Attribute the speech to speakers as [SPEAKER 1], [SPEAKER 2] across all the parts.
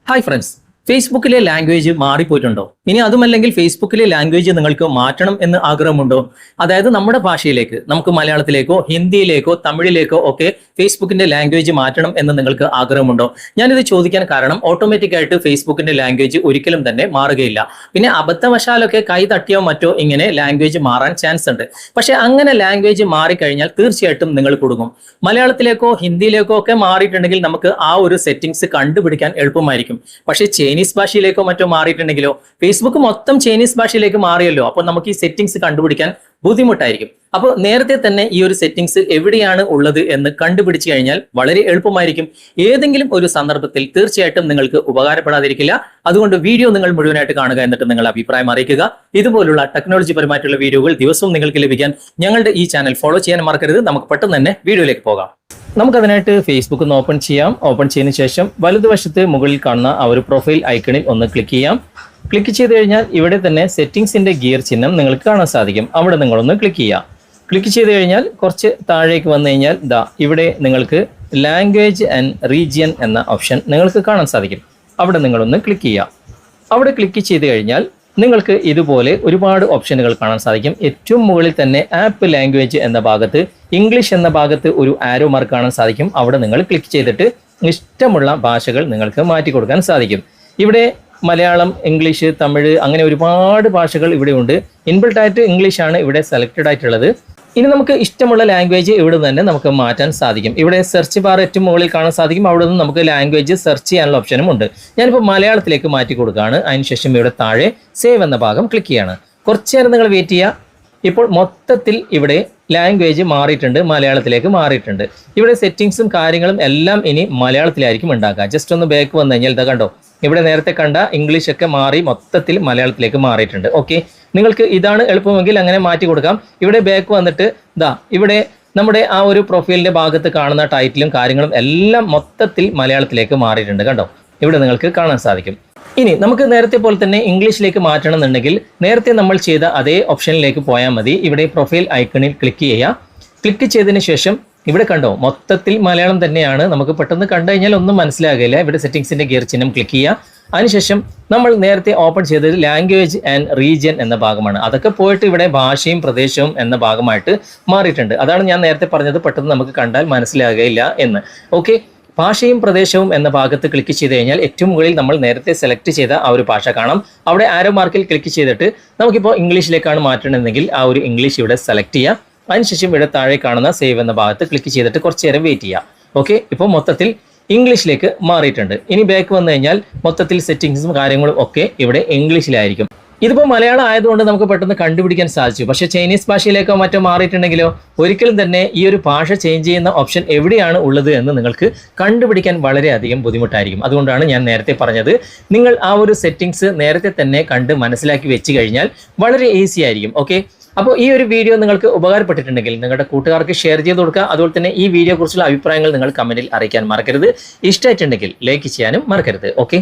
[SPEAKER 1] Hi friends, ഫേസ്ബുക്കിലെ language മാറിപ്പോയിട്ടുണ്ടോ? ഇനി അതുമല്ലെങ്കിൽ ഫേസ്ബുക്കിലെ ലാംഗ്വേജ് നിങ്ങൾക്ക് മാറ്റണം എന്ന് ആഗ്രഹമുണ്ടോ? അതായത് നമ്മുടെ ഭാഷയിലേക്ക്, നമുക്ക് മലയാളത്തിലേക്കോ ഹിന്ദിയിലേക്കോ തമിഴിലേക്കോ ഒക്കെ ഫേസ്ബുക്കിന്റെ ലാംഗ്വേജ് മാറ്റണം എന്ന് നിങ്ങൾക്ക് ആഗ്രഹമുണ്ടോ? ഞാനിത് ചോദിക്കാൻ കാരണം ഓട്ടോമാറ്റിക് ആയിട്ട് ഫേസ്ബുക്കിന്റെ ലാംഗ്വേജ് ഒരിക്കലും തന്നെ മാറുകയില്ല. പിന്നെ അബദ്ധവശാലൊക്കെ കൈ തട്ടിയോ മറ്റോ ഇങ്ങനെ ലാംഗ്വേജ് മാറാൻ ചാൻസ് ഉണ്ട്. പക്ഷെ അങ്ങനെ ലാംഗ്വേജ് മാറിക്കഴിഞ്ഞാൽ തീർച്ചയായിട്ടും നിങ്ങൾ കുടുങ്ങും. മലയാളത്തിലേക്കോ ഹിന്ദിയിലേക്കോ ഒക്കെ മാറിയിട്ടുണ്ടെങ്കിൽ നമുക്ക് ആ ഒരു സെറ്റിംഗ്സ് കണ്ടുപിടിക്കാൻ എളുപ്പമായിരിക്കും. പക്ഷെ ചൈനീസ് ഭാഷയിലേക്കോ മറ്റോ മാറിയിട്ടുണ്ടെങ്കിലോ, ഫേസ്ബുക്ക് മൊത്തം ചൈനീസ് ഭാഷയിലേക്ക് മാറിയല്ലോ, അപ്പോൾ നമുക്ക് ഈ സെറ്റിംഗ്സ് കണ്ടുപിടിക്കാൻ ബുദ്ധിമുട്ടായിരിക്കും. അപ്പോൾ നേരത്തെ തന്നെ ഈ ഒരു സെറ്റിംഗ്സ് എവിടെയാണ് ഉള്ളത് എന്ന് കണ്ടുപിടിച്ചു കഴിഞ്ഞാൽ വളരെ എളുപ്പമായിരിക്കും. ഏതെങ്കിലും ഒരു സന്ദർഭത്തിൽ തീർച്ചയായിട്ടും നിങ്ങൾക്ക് ഉപകാരപ്പെടാതിരിക്കില്ല. അതുകൊണ്ട് വീഡിയോ നിങ്ങൾ മുഴുവനായിട്ട് കാണുക, എന്നിട്ട് നിങ്ങളുടെ അഭിപ്രായം അറിയിക്കുക. ഇതുപോലുള്ള ടെക്നോളജി പരമായിട്ടുള്ള വീഡിയോകൾ ദിവസവും നിങ്ങൾക്ക് ലഭിക്കാൻ ഞങ്ങളുടെ ഈ ചാനൽ ഫോളോ ചെയ്യാൻ മറക്കരുത്. നമുക്ക് പെട്ടെന്ന് തന്നെ വീഡിയോയിലേക്ക് പോകാം. നമുക്കതിനായിട്ട് ഫേസ്ബുക്ക് ഒന്ന് ഓപ്പൺ ചെയ്യാം. ഓപ്പൺ ചെയ്തതിനു ശേഷം വലതുവശത്ത് മുകളിൽ കാണുന്ന ആ ഒരു പ്രൊഫൈൽ ഐക്കണിൽ ഒന്ന് ക്ലിക്ക് ചെയ്യാം. ക്ലിക്ക് ചെയ്ത് കഴിഞ്ഞാൽ ഇവിടെ തന്നെ സെറ്റിംഗ്സിന്റെ ഗിയർ ചിഹ്നം നിങ്ങൾക്ക് കാണാൻ സാധിക്കും. അവിടെ നിങ്ങളൊന്ന് ക്ലിക്ക് ചെയ്യുക. ക്ലിക്ക് ചെയ്ത് കഴിഞ്ഞാൽ കുറച്ച് താഴേക്ക് വന്നു കഴിഞ്ഞാൽ ഇവിടെ നിങ്ങൾക്ക് ലാംഗ്വേജ് ആൻഡ് റീജിയൻ എന്ന ഓപ്ഷൻ നിങ്ങൾക്ക് കാണാൻ സാധിക്കും. അവിടെ നിങ്ങളൊന്ന് ക്ലിക്ക് ചെയ്യുക. അവിടെ ക്ലിക്ക് ചെയ്ത് കഴിഞ്ഞാൽ നിങ്ങൾക്ക് ഇതുപോലെ ഒരുപാട് ഓപ്ഷനുകൾ കാണാൻ സാധിക്കും. ഏറ്റവും മുകളിൽ തന്നെ ആപ്പ് ലാംഗ്വേജ് എന്ന ഭാഗത്ത്, ഇംഗ്ലീഷ് എന്ന ഭാഗത്ത് ഒരു ആരോ മാർക്ക് കാണാൻ സാധിക്കും. അവിടെ നിങ്ങൾ ക്ലിക്ക് ചെയ്തിട്ട് ഇഷ്ടമുള്ള ഭാഷകൾ നിങ്ങൾക്ക് മാറ്റി കൊടുക്കാൻ സാധിക്കും. ഇവിടെ മലയാളം, ഇംഗ്ലീഷ്, തമിഴ് അങ്ങനെ ഒരുപാട് ഭാഷകൾ ഇവിടെ ഉണ്ട്. ഇൻബിൽട്ട് ആയിട്ട് ഇംഗ്ലീഷാണ് ഇവിടെ സെലക്റ്റഡ് ആയിട്ടുള്ളത്. ഇനി നമുക്ക് ഇഷ്ടമുള്ള ലാംഗ്വേജ് ഇവിടെ തന്നെ നമുക്ക് മാറ്റാൻ സാധിക്കും. ഇവിടെ സെർച്ച് ബാർ ഏറ്റവും മുകളിൽ കാണാൻ സാധിക്കും. അവിടെ നിന്ന് നമുക്ക് ലാംഗ്വേജ് സെർച്ച് ചെയ്യാനുള്ള ഓപ്ഷനും ഉണ്ട്. ഞാനിപ്പോൾ മലയാളത്തിലേക്ക് മാറ്റി കൊടുക്കുകയാണ്. അതിനുശേഷം ഇവിടെ താഴെ സേവ് എന്ന ഭാഗം ക്ലിക്ക് ചെയ്യാണ്. കുറച്ചു നേരം നിങ്ങൾ വെയിറ്റ് ചെയ്യുക. ഇപ്പോൾ മൊത്തത്തിൽ ഇവിടെ ലാംഗ്വേജ് മാറിയിട്ടുണ്ട്, മലയാളത്തിലേക്ക് മാറിയിട്ടുണ്ട്. ഇവിടെ സെറ്റിങ്സും കാര്യങ്ങളും എല്ലാം ഇനി മലയാളത്തിലായിരിക്കും ഉണ്ടാക്കുക. ജസ്റ്റ് ഒന്ന് ബാക്ക് വന്നു കഴിഞ്ഞാൽ ഇതാ കണ്ടോ, ഇവിടെ നേരത്തെ കണ്ട ഇംഗ്ലീഷ് ഒക്കെ മാറി മൊത്തത്തിൽ മലയാളത്തിലേക്ക് മാറിയിട്ടുണ്ട്. ഓക്കെ, നിങ്ങൾക്ക് ഇതാണ് എളുപ്പമെങ്കിൽ അങ്ങനെ മാറ്റി കൊടുക്കാം. ഇവിടെ ബാക്ക് വന്നിട്ട് ഇവിടെ നമ്മുടെ ആ ഒരു പ്രൊഫൈലിന്റെ ഭാഗത്ത് കാണുന്ന ടൈറ്റിലും കാര്യങ്ങളും എല്ലാം മൊത്തത്തിൽ മലയാളത്തിലേക്ക് മാറിയിട്ടുണ്ട്. കണ്ടോ, ഇവിടെ നിങ്ങൾക്ക് കാണാൻ സാധിക്കും. ഇനി നമുക്ക് നേരത്തെ പോലെ തന്നെ ഇംഗ്ലീഷിലേക്ക് മാറ്റണം എന്നുണ്ടെങ്കിൽ നേരത്തെ നമ്മൾ ചെയ്ത അതേ ഓപ്ഷനിലേക്ക് പോയാൽ മതി. ഇവിടെ പ്രൊഫൈൽ ഐക്കണിൽ ക്ലിക്ക് ചെയ്യുക. ക്ലിക്ക് ചെയ്തതിന് ശേഷം ഇവിടെ കണ്ടോ, മൊത്തത്തിൽ മലയാളം തന്നെയാണ്. നമുക്ക് പെട്ടെന്ന് കണ്ടു കഴിഞ്ഞാൽ ഒന്നും മനസ്സിലാകില്ല. ഇവിടെ സെറ്റിംഗ്സിന്റെ ഗിയർ ചിഹ്നം ക്ലിക്ക് ചെയ്യുക. അതിനുശേഷം നമ്മൾ നേരത്തെ ഓപ്പൺ ചെയ്തത് ലാംഗ്വേജ് ആൻഡ് റീജിയൻ എന്ന ഭാഗമാണ്. അതൊക്കെ പോയിട്ട് ഇവിടെ ഭാഷയും പ്രദേശവും എന്ന ഭാഗമായിട്ട് മാറിയിട്ടുണ്ട്. അതാണ് ഞാൻ നേരത്തെ പറഞ്ഞത്, പെട്ടെന്ന് നമുക്ക് കണ്ടാൽ മനസ്സിലാകുകയില്ല എന്ന്. ഓക്കെ, ഭാഷയും പ്രദേശവും എന്ന ഭാഗത്ത് ക്ലിക്ക് ചെയ്ത് കഴിഞ്ഞാൽ ഏറ്റവും മുകളിൽ നമ്മൾ നേരത്തെ സെലക്ട് ചെയ്ത ആ ഒരു ഭാഷ കാണാം. അവിടെ ആരോ മാർക്കിൽ ക്ലിക്ക് ചെയ്തിട്ട് നമുക്കിപ്പോൾ ഇംഗ്ലീഷിലേക്കാണ് മാറ്റണമെങ്കിൽ ആ ഒരു ഇംഗ്ലീഷ് ഇവിടെ സെലക്ട് ചെയ്യുക. അതിനുശേഷം ഇവിടെ താഴെ കാണുന്ന സേവ് എന്ന ഭാഗത്ത് ക്ലിക്ക് ചെയ്തിട്ട് കുറച്ച് നേരം വെയിറ്റ് ചെയ്യുക. ഓക്കെ, ഇപ്പോൾ മൊത്തത്തിൽ ഇംഗ്ലീഷിലേക്ക് മാറിയിട്ടുണ്ട്. ഇനി ബാക്ക് വന്നു കഴിഞ്ഞാൽ മൊത്തത്തിൽ സെറ്റിംഗ്സും കാര്യങ്ങളും ഒക്കെ ഇവിടെ ഇംഗ്ലീഷിലായിരിക്കും. ഇതിപ്പോൾ മലയാളം ആയതുകൊണ്ട് നമുക്ക് പെട്ടെന്ന് കണ്ടുപിടിക്കാൻ സാധിച്ചു. പക്ഷേ ചൈനീസ് ഭാഷയിലേക്കോ മറ്റോ മാറിയിട്ടുണ്ടെങ്കിലോ ഒരിക്കലും തന്നെ ഈ ഒരു ഭാഷ ചേഞ്ച് ചെയ്യുന്ന ഓപ്ഷൻ എവിടെയാണ് ഉള്ളത് എന്ന് നിങ്ങൾക്ക് കണ്ടുപിടിക്കാൻ വളരെയധികം ബുദ്ധിമുട്ടായിരിക്കും. അതുകൊണ്ടാണ് ഞാൻ നേരത്തെ പറഞ്ഞത്, നിങ്ങൾ ആ ഒരു സെറ്റിംഗ്സ് നേരത്തെ തന്നെ കണ്ട് മനസ്സിലാക്കി വെച്ച് കഴിഞ്ഞാൽ വളരെ ഈസി ആയിരിക്കും. ഓക്കെ, അപ്പോൾ ഈ ഒരു വീഡിയോ നിങ്ങൾക്ക് ഉപകാരപ്പെട്ടിട്ടുണ്ടെങ്കിൽ നിങ്ങളുടെ കൂട്ടുകാർക്ക് ഷെയർ ചെയ്ത് കൊടുക്കുക. അതുപോലെ തന്നെ ഈ വീഡിയോ കുറിച്ചുള്ള അഭിപ്രായങ്ങൾ നിങ്ങൾ കമന്റിൽ അറിയിക്കാൻ മറക്കരുത്. ഇഷ്ടമായിട്ടുണ്ടെങ്കിൽ ലൈക്ക് ചെയ്യാനും മറക്കരുത്. ഓക്കെ,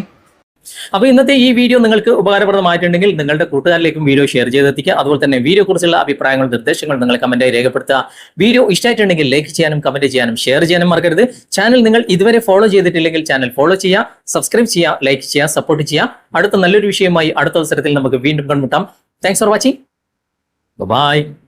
[SPEAKER 1] അപ്പോൾ ഇന്നത്തെ ഈ വീഡിയോ നിങ്ങൾക്ക് ഉപകാരപ്രദമായിട്ടുണ്ടെങ്കിൽ നിങ്ങളുടെ കൂട്ടുകാരിലേക്കും വീഡിയോ ഷെയർ ചെയ്തെത്തിക്കുക. അതുപോലെ തന്നെ വീഡിയോ കുറിച്ചുള്ള അഭിപ്രായങ്ങളും നിർദ്ദേശങ്ങളും നിങ്ങൾ കമന്റായി രേഖപ്പെടുത്തുക. വീഡിയോ ഇഷ്ടമായിട്ടുണ്ടെങ്കിൽ ലൈക്ക് ചെയ്യാനും കമന്റ് ചെയ്യാനും ഷെയർ ചെയ്യാനും മറക്കരുത്. ചാനൽ നിങ്ങൾ ഇതുവരെ ഫോളോ ചെയ്തിട്ടില്ലെങ്കിൽ ചാനൽ ഫോളോ ചെയ്യുക, സബ്സ്ക്രൈബ് ചെയ്യുക, ലൈക്ക് ചെയ്യുക, സപ്പോർട്ട് ചെയ്യുക. അടുത്ത നല്ലൊരു വിഷയമായി അടുത്ത അവസരത്തിൽ നമുക്ക് വീണ്ടും കണ്ടുമുട്ടാം. Thanks for watching. Bye-bye.